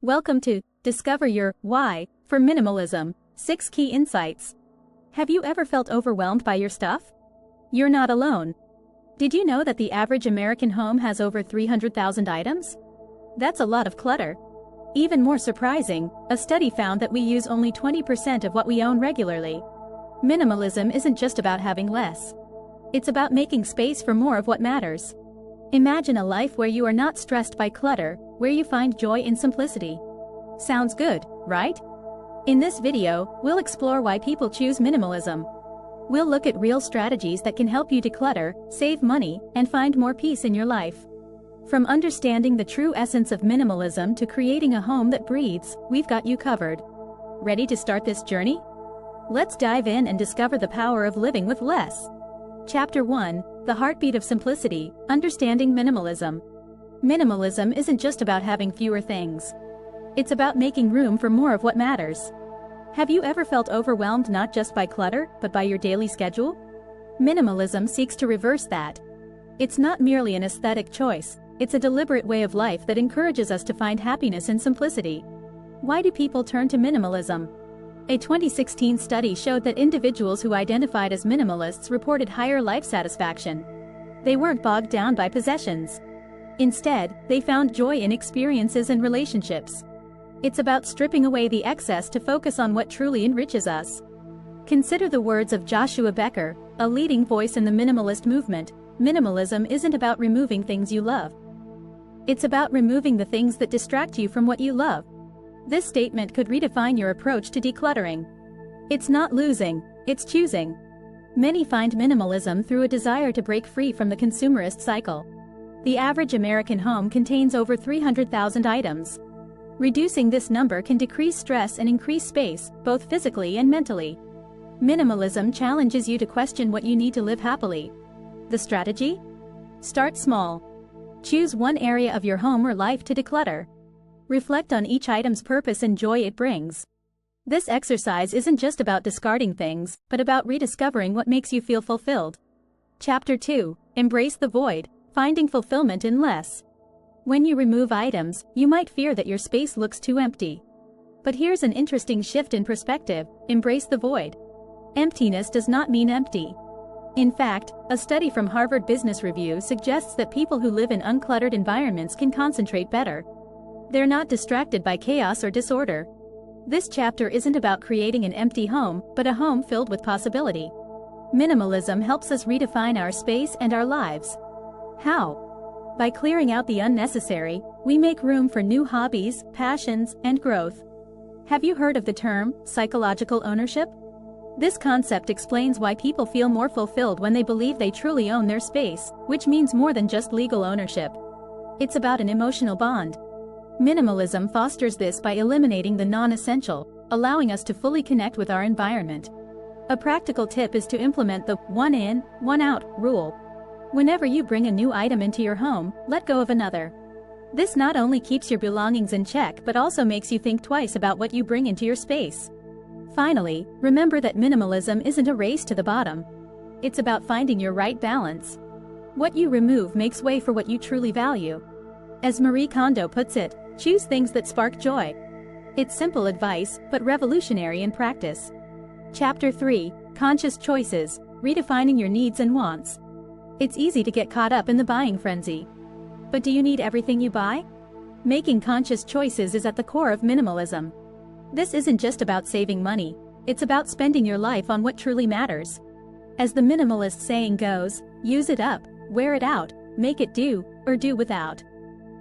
Welcome to Discover Your Why for Minimalism, 6 Key Insights. Have you ever felt overwhelmed by your stuff? You're not alone. Did you know that the average American home has over 300,000 items? That's a lot of clutter. Even more surprising, a study found that we use only 20% of what we own regularly. Minimalism isn't just about having less. It's about making space for more of what matters. Imagine a life where you are not stressed by clutter, where you find joy in simplicity. Sounds good, right? In this video, we'll explore why people choose minimalism. We'll look at real strategies that can help you declutter, save money, and find more peace in your life. From understanding the true essence of minimalism to creating a home that breathes, we've got you covered. Ready to start this journey? Let's dive in and discover the power of living with less. Chapter 1, The Heartbeat of Simplicity, Understanding Minimalism. Minimalism isn't just about having fewer things. It's about making room for more of what matters. Have you ever felt overwhelmed not just by clutter, but by your daily schedule? Minimalism seeks to reverse that. It's not merely an aesthetic choice, it's a deliberate way of life that encourages us to find happiness in simplicity. Why do people turn to minimalism? A 2016 study showed that individuals who identified as minimalists reported higher life satisfaction. They weren't bogged down by possessions. Instead, they found joy in experiences and relationships. It's about stripping away the excess to focus on what truly enriches us. Consider the words of Joshua Becker, a leading voice in the minimalist movement. Minimalism isn't about removing things you love. It's about removing the things that distract you from what you love. This statement could redefine your approach to decluttering. It's not losing, it's choosing. Many find minimalism through a desire to break free from the consumerist cycle. The average American home contains over 300,000 items. Reducing this number can decrease stress and increase space, both physically and mentally. Minimalism challenges you to question what you need to live happily. The strategy? Start small. Choose one area of your home or life to declutter. Reflect on each item's purpose and joy it brings. This exercise isn't just about discarding things, but about rediscovering what makes you feel fulfilled. Chapter 2, Embrace the Void, Finding Fulfillment in Less. When you remove items, you might fear that your space looks too empty. But here's an interesting shift in perspective: embrace the void. Emptiness does not mean empty. In fact, a study from Harvard Business Review suggests that people who live in uncluttered environments can concentrate better. They're not distracted by chaos or disorder. This chapter isn't about creating an empty home, but a home filled with possibility. Minimalism helps us redefine our space and our lives. How? By clearing out the unnecessary, we make room for new hobbies, passions, and growth. Have you heard of the term psychological ownership? This concept explains why people feel more fulfilled when they believe they truly own their space, which means more than just legal ownership. It's about an emotional bond. Minimalism fosters this by eliminating the non-essential, allowing us to fully connect with our environment. A practical tip is to implement the one in, one out rule. Whenever you bring a new item into your home, let go of another. This not only keeps your belongings in check but also makes you think twice about what you bring into your space. Finally, remember that minimalism isn't a race to the bottom. It's about finding your right balance. What you remove makes way for what you truly value. As Marie Kondo puts it, choose things that spark joy. It's simple advice, but revolutionary in practice. Chapter 3, Conscious Choices, Redefining Your Needs and Wants. It's easy to get caught up in the buying frenzy. But do you need everything you buy? Making conscious choices is at the core of minimalism. This isn't just about saving money, it's about spending your life on what truly matters. As the minimalist saying goes, use it up, wear it out, make it do, or do without.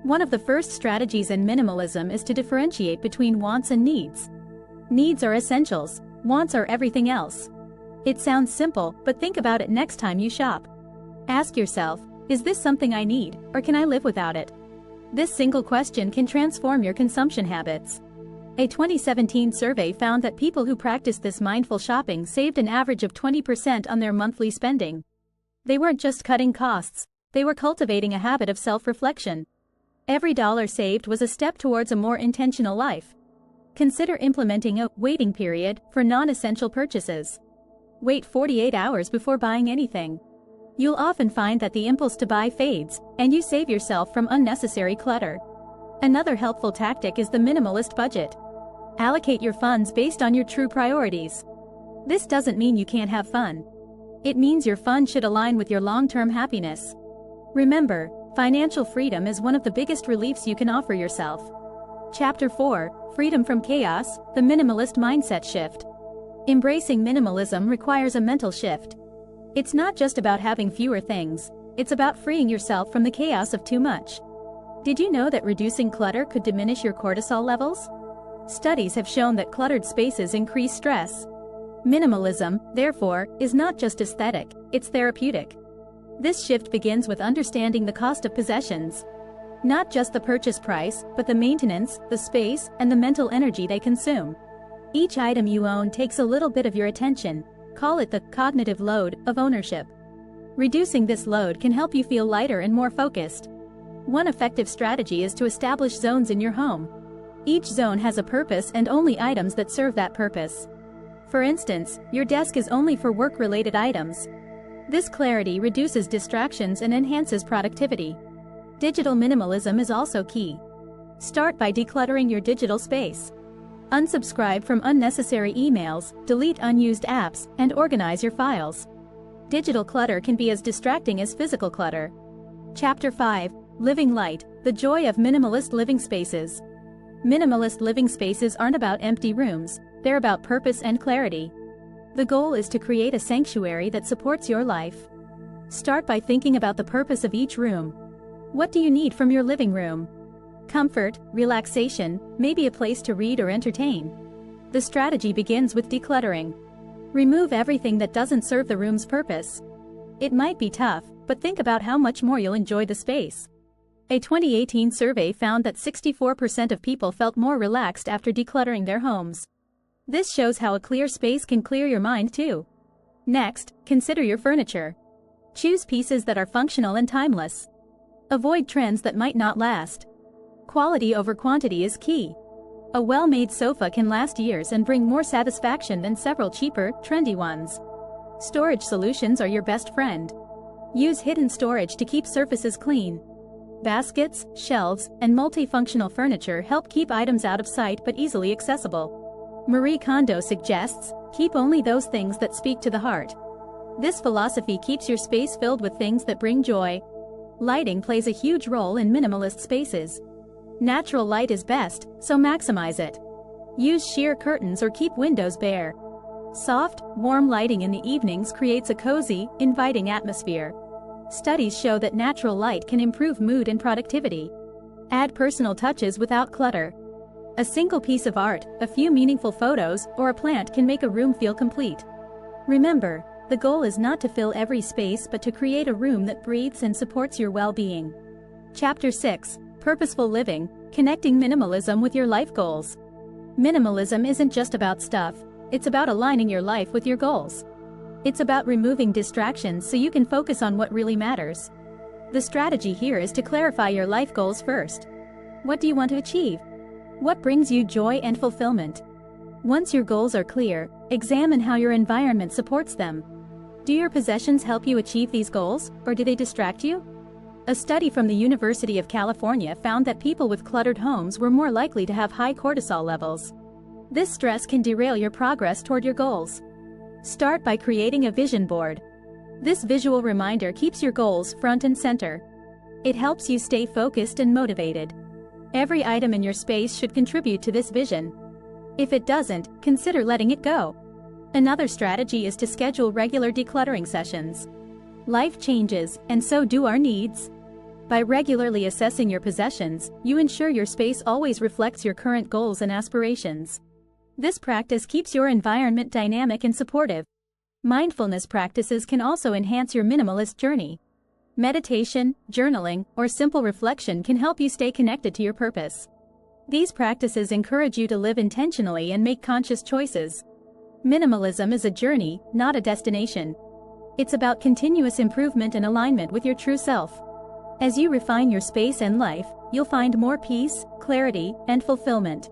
One of the first strategies in minimalism is to differentiate between wants and needs. Needs are essentials, wants are everything else. It sounds simple, but think about it next time you shop. Ask yourself, is this something I need, or can I live without it? This single question can transform your consumption habits. A 2017 survey found that people who practiced this mindful shopping saved an average of 20% on their monthly spending. They weren't just cutting costs, they were cultivating a habit of self-reflection. Every dollar saved was a step towards a more intentional life. Consider implementing a waiting period for non-essential purchases. Wait 48 hours before buying anything. You'll often find that the impulse to buy fades, and you save yourself from unnecessary clutter. Another helpful tactic is the minimalist budget. Allocate your funds based on your true priorities. This doesn't mean you can't have fun. It means your fun should align with your long-term happiness. Remember, financial freedom is one of the biggest reliefs you can offer yourself. Chapter 4, Freedom from Chaos, the Minimalist Mindset Shift. Embracing minimalism requires a mental shift. It's not just about having fewer things, it's about freeing yourself from the chaos of too much. Did you know that reducing clutter could diminish your cortisol levels? Studies have shown that cluttered spaces increase stress. Minimalism, therefore, is not just aesthetic, it's therapeutic. This shift begins with understanding the cost of possessions. Not just the purchase price, but the maintenance, the space, and the mental energy they consume. Each item you own takes a little bit of your attention. Call it the cognitive load of ownership. Reducing this load can help you feel lighter and more focused. One effective strategy is to establish zones in your home. Each zone has a purpose and only items that serve that purpose. For instance, your desk is only for work-related items. This clarity reduces distractions and enhances productivity. Digital minimalism is also key. Start by decluttering your digital space. Unsubscribe from unnecessary emails, delete unused apps, and organize your files. Digital clutter can be as distracting as physical clutter. Chapter 5, Living Light, the Joy of Minimalist Living Spaces. Minimalist living spaces aren't about empty rooms, they're about purpose and clarity. The goal is to create a sanctuary that supports your life. Start by thinking about the purpose of each room. What do you need from your living room? Comfort, relaxation, maybe a place to read or entertain. The strategy begins with decluttering. Remove everything that doesn't serve the room's purpose. It might be tough, but think about how much more you'll enjoy the space. A 2018 survey found that 64% of people felt more relaxed after decluttering their homes. This shows how a clear space can clear your mind too. Next, consider your furniture. Choose pieces that are functional and timeless. Avoid trends that might not last. Quality over quantity is key. A well-made sofa can last years and bring more satisfaction than several cheaper, trendy ones. Storage solutions are your best friend. Use hidden storage to keep surfaces clean. Baskets, shelves, and multifunctional furniture help keep items out of sight but easily accessible. Marie Kondo suggests, keep only those things that speak to the heart. This philosophy keeps your space filled with things that bring joy. Lighting plays a huge role in minimalist spaces. Natural light is best, so maximize it. Use sheer curtains or keep windows bare. Soft, warm lighting in the evenings creates a cozy, inviting atmosphere. Studies show that natural light can improve mood and productivity. Add personal touches without clutter. A single piece of art, a few meaningful photos, or a plant can make a room feel complete. Remember, the goal is not to fill every space but to create a room that breathes and supports your well-being. Chapter 6, Purposeful Living, Connecting Minimalism with Your Life Goals. Minimalism isn't just about stuff, it's about aligning your life with your goals. It's about removing distractions so you can focus on what really matters. The strategy here is to clarify your life goals first. What do you want to achieve? What brings you joy and fulfillment? Once your goals are clear, examine how your environment supports them. Do your possessions help you achieve these goals, or do they distract you? A study from the University of California found that people with cluttered homes were more likely to have high cortisol levels. This stress can derail your progress toward your goals. Start by creating a vision board. This visual reminder keeps your goals front and center. It helps you stay focused and motivated. Every item in your space should contribute to this vision. If it doesn't, consider letting it go. Another strategy is to schedule regular decluttering sessions. Life changes, and so do our needs. By regularly assessing your possessions, you ensure your space always reflects your current goals and aspirations. This practice keeps your environment dynamic and supportive. Mindfulness practices can also enhance your minimalist journey. Meditation, journaling, or simple reflection can help you stay connected to your purpose. These practices encourage you to live intentionally and make conscious choices. Minimalism is a journey, not a destination. It's about continuous improvement and alignment with your true self. As you refine your space and life, you'll find more peace, clarity, and fulfillment.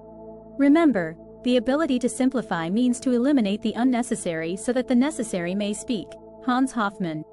Remember, the ability to simplify means to eliminate the unnecessary so that the necessary may speak. Hans Hofmann.